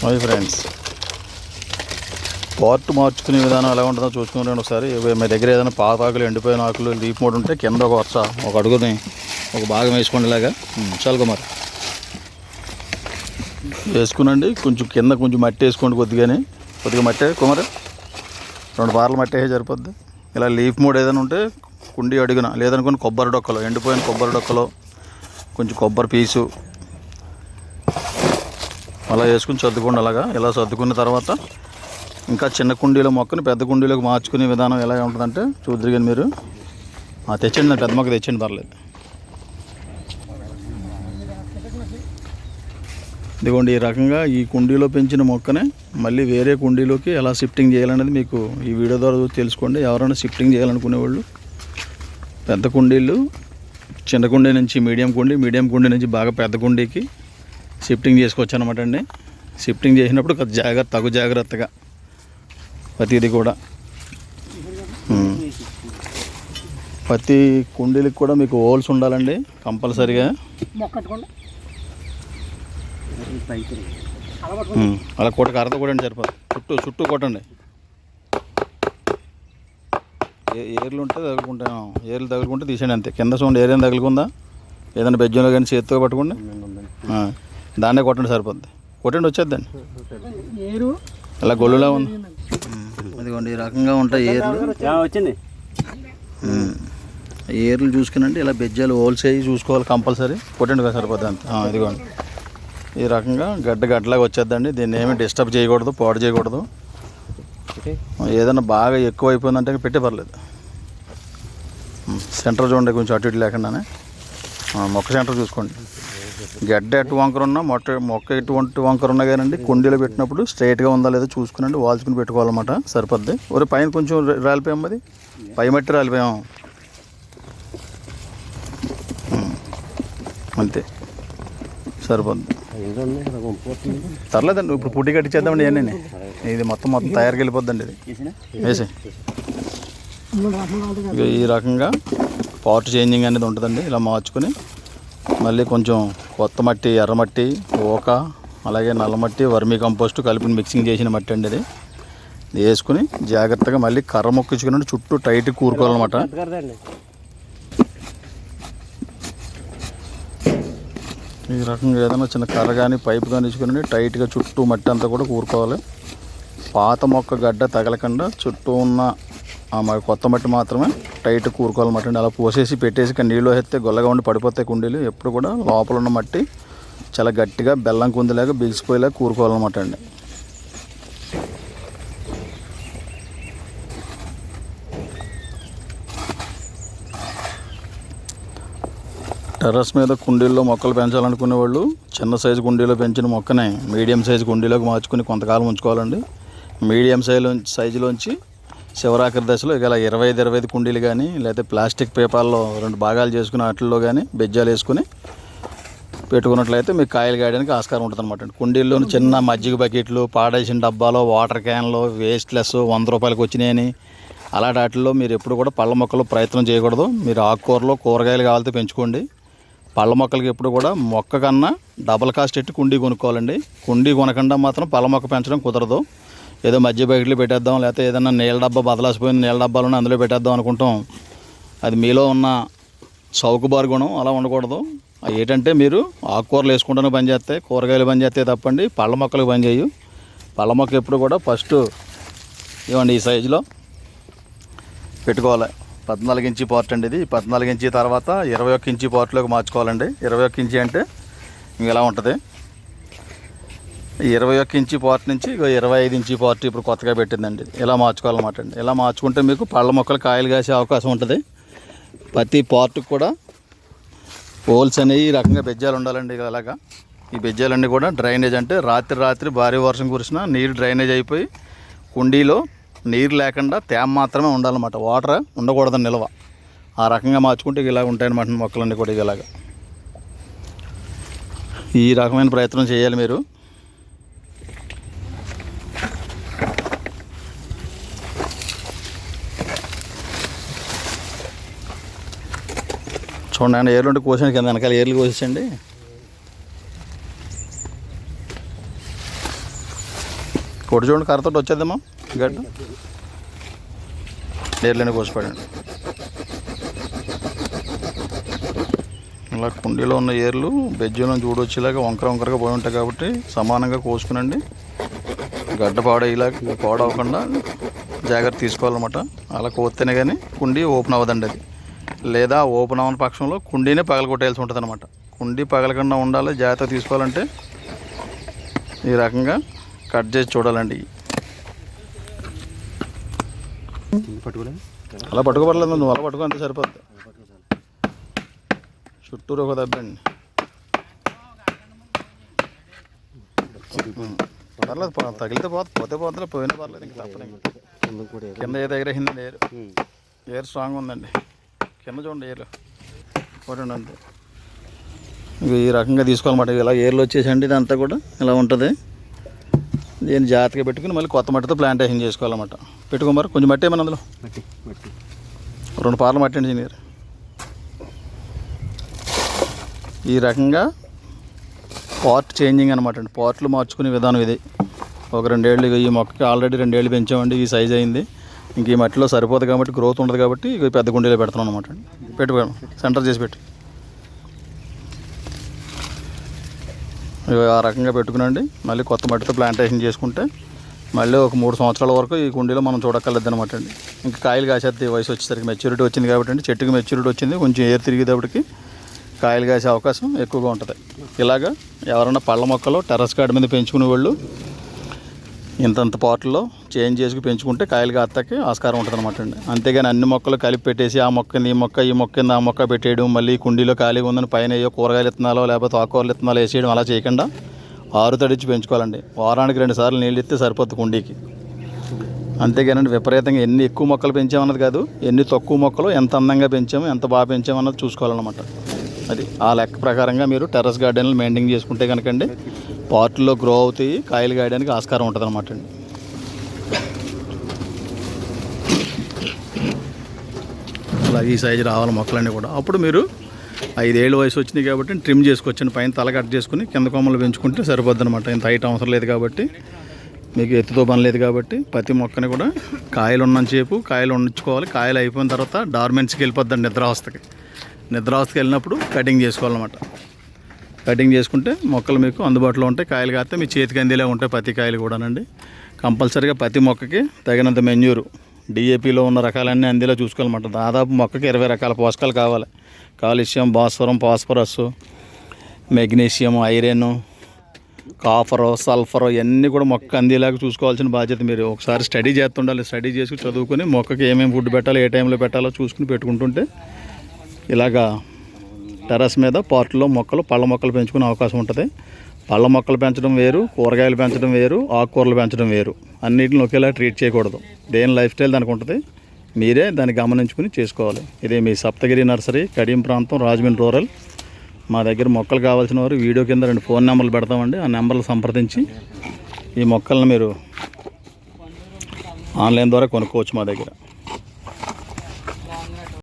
Hi friends, part మార్చుకునే విధానం ఎలా ఉంటుందో చూసుకుని ఒకసారి. మీ దగ్గర ఏదైనా పాత ఆకులు, ఎండిపోయిన ఆకులు, లీఫ్ మోడ్ ఉంటే కింద ఒక అడుగుని ఒక భాగం వేసుకోండి. ఇలాగా చాలు కుమార్ వేసుకునండి. కొంచెం కింద కొంచెం మట్టి వేసుకోండి, కొద్దిగా మట్టి కుమార్ 2 పార్లు మట్టి వేసే సరిపోద్ది. ఇలా లీఫ్ మోడ్ ఏదైనా ఉంటే కుండీ అడుగున, లేదనుకోని కొబ్బరి డొక్కలు, ఎండిపోయిన కొబ్బరి డొక్కలు, కొంచెం కొబ్బరి పీసు అలా వేసుకుని సర్దుకోండి. ఇలా సర్దుకున్న తర్వాత ఇంకా చిన్న కుండీలో మొక్కని పెద్ద కుండీలోకి మార్చుకునే విధానం ఎలా ఉంటుందంటే చూద్దరు. కానీ మీరు తెచ్చండి, పెద్ద మొక్క తెచ్చండి, పర్లేదు. ఇదిగోండి, ఈ రకంగా ఈ కుండీలో పెంచిన మొక్కనే మళ్ళీ వేరే కుండీలోకి ఎలా షిఫ్టింగ్ చేయాలనేది మీకు ఈ వీడియో ద్వారా తెలుసుకోండి. ఎవరైనా షిఫ్టింగ్ చేయాలనుకునే వాళ్ళు పెద్ద కుండీలు చిన్న కుండీ నుంచి మీడియం కుండీ నుంచి బాగా పెద్ద కుండీకి షిఫ్టింగ్ చేసుకోవచ్చు అనమాట అండి. షిఫ్టింగ్ చేసినప్పుడు తగు జాగ్రత్తగా ప్రతిది కూడా ప్రతి కుండీలకు కూడా మీకు హోల్స్ ఉండాలండి కంపల్సరీగా. అలా కర్రతో కొట్టండి, సరిపోదు. చుట్టూ కొట్టండి. ఏర్లు ఉంటే ఏర్లు తగులుకుంటే తీసేయండి, అంతే. కింద చూడండి, ఏరియా తగులుకుందా, ఏదైనా బెజ్జంలో కానీ చేతితో పట్టుకోండి, దాన్నే కొట్టండి, సరిపోద్ది. కొట్టండి, వచ్చేద్దండి. ఇలా గొల్లులా ఉంది. అదిగోండి, ఈ రకంగా ఉంటాయి ఏర్లు. ఏర్లు చూసుకునండి, ఇలా బెజ్జాలు హోల్స్ అయ్యి చూసుకోవాలి కంపల్సరీ. కొట్టండి కదా, సరిపోద్ది, అంతే. ఇదిగోండి, ఈ రకంగా గడ్డలాగా వచ్చేద్దండి. దీన్ని ఏమి డిస్టర్బ్ చేయకూడదు, పాడు చేయకూడదు. ఏదైనా బాగా ఎక్కువ అయిపోయిందంటే పెట్టే పర్లేదు. సెంటర్ చూడండి, కొంచెం అటు ఇటు లేకుండానే మొక్క సెంటర్ చూసుకోండి. గడ్డ ఎటు వంకర ఉన్నా మొక్క ఎటువంటి వంకర ఉన్నా కానండి కుండీలో పెట్టినప్పుడు స్ట్రైట్గా ఉందా లేదో చూసుకునండి, వాల్చుకుని పెట్టుకోవాలన్నమాట, సరిపోద్ది. ఒరే పైన కొంచెం రాలిపోయాం, అది పై మట్టి రాలిపోయాం, అంతే, సరిపోద్ది. తర్లేదండి, ఇప్పుడు పుట్టి కట్టించేద్దామండి. ఇవన్నీ ఇది మొత్తం తయారుకి వెళ్ళిపోద్దండి. ఇది వేసి ఈ రకంగా పార్ట్ చేంజింగ్ అనేది ఉంటుందండి. ఇలా మార్చుకొని మళ్ళీ కొంచెం కొత్త మట్టి, ఎర్రమట్టి, ఓక, అలాగే నల్లమట్టి, వర్మీ కంపోస్ట్ కలిపి మిక్సింగ్ చేసిన మట్టి అండి. ఇది వేసుకుని జాగ్రత్తగా మళ్ళీ కర్ర మొక్కించుకుని చుట్టూ టైట్ కూరుకోవాలన్నమాట. ఈ రకంగా ఏదైనా చిన్న కర్ర కానీ పైపు కానీ ఇచ్చుకుని టైట్గా చుట్టూ మట్టి అంతా కూడా కూరుకోవాలి. పాత మొక్క గడ్డ తగలకుండా చుట్టూ ఉన్న కొత్త మట్టి మాత్రమే టైట్ కూరుకోవాలన్నమాట అండి. అలా పోసేసి పెట్టేసి నీళ్ళు వేస్తే గొల్లగా ఉండి పడిపోతాయి కుండీలు. ఎప్పుడు కూడా లోపల ఉన్న మట్టి చాలా గట్టిగా బెల్లం కుందిలాగా బిగిసిపోయేలాగా కూరుకోవాలన్నమాట అండి. టెర్రస్ మీద కుండీల్లో మొక్కలు పెంచాలనుకునే వాళ్ళు చిన్న సైజు కుండీలో పెంచిన మొక్కనే మీడియం సైజు కుండీలోకి మార్చుకుని కొంతకాలం ఉంచుకోవాలండి. మీడియం సైజులోంచి శివరాకరి దశలో ఇలా 25 కుండీలు కానీ లేకపోతే ప్లాస్టిక్ పేపర్లో 2 భాగాలు చేసుకుని వాటిల్లో కానీ బెజ్జాలు వేసుకుని పెట్టుకున్నట్లయితే మీకు కాయలు కాయడానికి ఆస్కారం ఉంటుంది అనమాట. కుండీల్లోని చిన్న మజ్జిగ బకెట్లు, పాడేసిన డబ్బాలో, వాటర్ క్యాన్లో వేస్ట్లెస్ 100 రూపాయలకు వచ్చినాయని అలాంటి వాటిల్లో మీరు ఎప్పుడు కూడా పళ్ళ మొక్కలు ప్రయత్నం చేయకూడదు. మీరు ఆకుకూరలో కూరగాయలు కావాలితే పెంచుకోండి. పళ్ళ మొక్కలకి ఎప్పుడు కూడా మొక్క కన్నా డబల్ కాస్ట్ ఎట్టి కుండీ కొనుక్కోవాలండి. కుండీ కొనకుండా మాత్రం పళ్ళ మొక్క పెంచడం కుదరదు. ఏదో మధ్య బకెట్లు పెట్టేద్దాం, లేకపోతే ఏదైనా నీళ్ళ డబ్బా బదలాసిపోయిన నీళ్ళ డబ్బాలను అందులో పెట్టేద్దాం అనుకుంటాం. అది మీలో ఉన్న చౌకబారు గుణం, అలా ఉండకూడదు. ఏంటంటే మీరు ఆకుకూరలు వేసుకుంటానే పని చేస్తాయి, కూరగాయలు పని చేస్తే తప్పండి, పళ్ళ మొక్కలకు పని చేయు. పళ్ళ మొక్క ఎప్పుడు కూడా ఫస్ట్ ఇవ్వండి ఈ సైజులో పెట్టుకోవాలి. 14 ఇంచీ పార్ట్ అండి ఇది. 14 ఇంచీ తర్వాత 21 ఇంచీ పార్ట్లోకి మార్చుకోవాలండి. 21 ఇంచీ అంటే ఇలా ఉంటుంది. 21 ఇంచీ పార్ట్ నుంచి 25 ఇంచీ పార్ట్ ఇప్పుడు కొత్తగా పెట్టిందండి. ఇలా మార్చుకోవాలన్నమాట అండి. ఇలా మార్చుకుంటే మీకు పళ్ళ మొక్కలు కాయలు కాసే అవకాశం ఉంటుంది. ప్రతి పార్ట్కి కూడా హోల్స్ అనేవి ఈ రకంగా బెజ్జాలు ఉండాలండి. అలాగా ఈ బెజ్జాలన్నీ కూడా డ్రైనేజ్, అంటే రాత్రి భారీ వర్షం కురిసినా నీరు డ్రైనేజ్ అయిపోయి కుండీలో నీరు లేకుండా తేమ మాత్రమే ఉండాలన్నమాట, వాటర్ ఉండకూడదని నిల్వ. ఆ రకంగా మార్చుకుంటే ఇలా ఉంటాయన్నమాట మొక్కలన్నీ కూడా. ఇలాగా ఈ రకమైన ప్రయత్నం చేయాలి మీరు. చూడండి, ఆయన ఏర్లు ఉంటే కోసాను, కింద వెనకాల ఏర్లు కోసేసండి. కొట్టు చూడండి, కర్రతోటి వచ్చేద్దామా గడ్డ నేర్లేని కోసిపడండి. ఇలా కుండీలో ఉన్న ఏర్లు బెజ్జంలో చూడొచ్చేలాగా వంకరగా పోయి ఉంటాయి కాబట్టి సమానంగా కోసుకునండి. గడ్డ పాడవకుండా జాగ్రత్త తీసుకోవాలన్నమాట. అలా కోస్తేనే కానీ కుండీ ఓపెన్ అవ్వదండి. అది లేదా ఓపెన్ అవ్వని పక్షంలో కుండీనే పగలగొట్టేయాల్సి ఉంటుంది అనమాట. కుండీ పగలకుండా ఉండాలి, జాగ్రత్త తీసుకోవాలంటే ఈ రకంగా కట్ చేసి చూడాలండి. అలా పట్టుకోపడలేదు, నువ్వు అలా పట్టుకో అంతే సరిపోద్ది. చుట్టూరు ఒక దెబ్బండి, పర్లేదు, తగిలితే పోతే పోతే పోయినా పర్లేదు. ఇంకా తప్పని కింద ఏ దగ్గర అయిందండి, ఎయిర్ స్ట్రాంగ్ ఉందండి. కింద చూడండి ఎయిర్ చూడండి అంతే. ఈ రకంగా తీసుకోవాలన్నమాట. ఇలా ఏర్లు వచ్చేసండి, ఇదంతా కూడా ఇలా ఉంటుంది. దీన్ని జాగ్రత్తగా పెట్టుకుని మళ్ళీ కొత్త మట్టితో ప్లాంటేషన్ చేసుకోవాలన్నమాట. పెట్టుకోమారు కొంచెం మట్టి ఏమన్నా అందులో 2 పార్లు మట్టి అండి ఇంజనీర్. ఈ రకంగా పార్ట్ చేంజింగ్ అనమాట అండి. పార్ట్లు మార్చుకునే విధానం ఇది. ఒక 2 ఏళ్ళు ఈ మొక్కకి ఆల్రెడీ 2 ఏళ్ళు పెంచామండి, ఈ సైజ్ అయింది. ఇంక ఈ మట్టిలో సరిపోదు కాబట్టి, గ్రోత్ ఉండదు కాబట్టి ఇక పెద్ద గుండీలో పెడుతున్నాం అనమాట అండి. పెట్టుకోవడం సెంటర్ చేసి పెట్టి ఆ రకంగా పెట్టుకునండి. మళ్ళీ కొత్త మట్టితో ప్లాంటేషన్ చేసుకుంటే మళ్ళీ ఒక 3 సంవత్సరాల వరకు ఈ కుండీలో మనం చూడక్కర్లేదు అనమాట అండి. ఇంకా కాయలు కాసేది వయసు వచ్చేసరికి మెచ్యూరిటీ వచ్చింది కాబట్టి అండి, చెట్టుకి మెచ్యూరిటీ వచ్చింది, కొంచెం ఏరు తిరిగేటప్పటికి కాయలు కాసే అవకాశం ఎక్కువగా ఉంటుంది. ఇలాగా ఎవరైనా పళ్ళ మొక్కలు టెర్రస్ గార్డెన్ మీద పెంచుకునే వాళ్ళు ఇంతంత పాటల్లో చేంజ్ చేసుకుని పెంచుకుంటే కాయలు కాస్తాకి ఆస్కారం ఉంటుంది అనమాట అండి. అంతేగాని అన్ని మొక్కలు కలిపి పెట్టేసి ఆ మొక్క కింద ఈ మొక్క కింద ఆ మొక్క పెట్టేయడం, మళ్ళీ కుండీలో ఖాళీగా ఉందని పైన ఏయో కూరగాయలు ఇత్తనాలో లేకపోతే ఆకుకూరలు ఇత్తనాలో వేసేయడం అలా చేయకుండా ఆరు తడిచి పెంచుకోవాలండి. వారానికి 2 సార్లు నీళ్ళు ఇస్తే సరిపోతుంది కుండీకి. అంతేగానండి విపరీతంగా ఎన్ని ఎక్కువ మొక్కలు పెంచామన్నది కాదు, ఎన్ని తక్కువ మొక్కలు ఎంత అందంగా పెంచాము, ఎంత బాగా పెంచామన్నది చూసుకోవాలన్నమాట. అది ఆ లెక్క ప్రకారంగా మీరు టెర్రస్ గార్డెన్లు మెయింటైన్ చేసుకుంటే కనుకండి పార్ట్లో గ్రో అవుతాయి, కాయలు కాయడానికి ఆస్కారం ఉంటుంది అనమాట అండి. అలాగే ఈ సైజు రావాలి మొక్కలన్నీ కూడా. అప్పుడు మీరు 5 ఏళ్ళ వయసు వచ్చినాయి కాబట్టి ట్రిమ్ చేసుకోవచ్చండి. పైన తల కట్ చేసుకుని కింద కొమ్మలు పెంచుకుంటే సరిపోద్ది అనమాట. ఇంత హైట్ అవసరం లేదు కాబట్టి, మీకు ఎత్తుతో పని లేదు కాబట్టి ప్రతి మొక్కని కూడా కాయలు ఉన్నంతసేపు కాయలు ఉంచుకోవాలి. కాయలు అయిపోయిన తర్వాత డార్మెన్స్కి వెళ్ళిపోద్దండి, నిద్రావస్థకి వెళ్ళినప్పుడు కటింగ్ చేసుకోవాలన్నమాట. కటింగ్ చేసుకుంటే మొక్కలు మీకు అందుబాటులో ఉంటాయి. కాయలు కాస్తే మీ చేతికి అందేలా ఉంటాయి ప్రతి కాయలు కూడానండి. కంపల్సరీగా ప్రతి మొక్కకి తగినంత మెన్యూరు డిఏపిలో ఉన్న రకాలన్నీ అందేలా చూసుకోవాలన్నమాట. దాదాపు మొక్కకి 20 రకాల పోషకాలు కావాలి. కాల్షియం, భాస్వరం, ఫాస్ఫరస్, మెగ్నీషియం, ఐరన్, కాపరు, సల్ఫర్ ఇవన్నీ కూడా మొక్క అందేలాగా చూసుకోవాల్సిన బాధ్యత మీరు ఒకసారి స్టడీ చేస్తుండాలి. స్టడీ చేసి చదువుకొని మొక్కకి ఏమేమి ఫుడ్ పెట్టాలో, ఏ టైంలో పెట్టాలో చూసుకుని పెట్టుకుంటుంటే ఇలాగా టెర్రస్ మీద పార్ట్లో మొక్కలు పళ్ళ మొక్కలు పెంచుకునే అవకాశం ఉంటుంది. పళ్ళ మొక్కలు పెంచడం వేరు, కూరగాయలు పెంచడం వేరు, ఆకుకూరలు పెంచడం వేరు. అన్నింటిని ఒకేలా ట్రీట్ చేయకూడదు. దేని లైఫ్ స్టైల్ దానికి ఉంటుంది, మీరే దాన్ని గమనించుకుని చేసుకోవాలి. ఇది మీ సప్తగిరి నర్సరీ, కడియం ప్రాంతం, రాజమండ్రి రూరల్. మా దగ్గర మొక్కలు కావాల్సిన వారు వీడియో కింద 2 ఫోన్ నెంబర్లు పెడతామండి. ఆ నెంబర్లు సంప్రదించి ఈ మొక్కలను మీరు ఆన్లైన్ ద్వారా కొనుక్కోవచ్చు మా దగ్గర.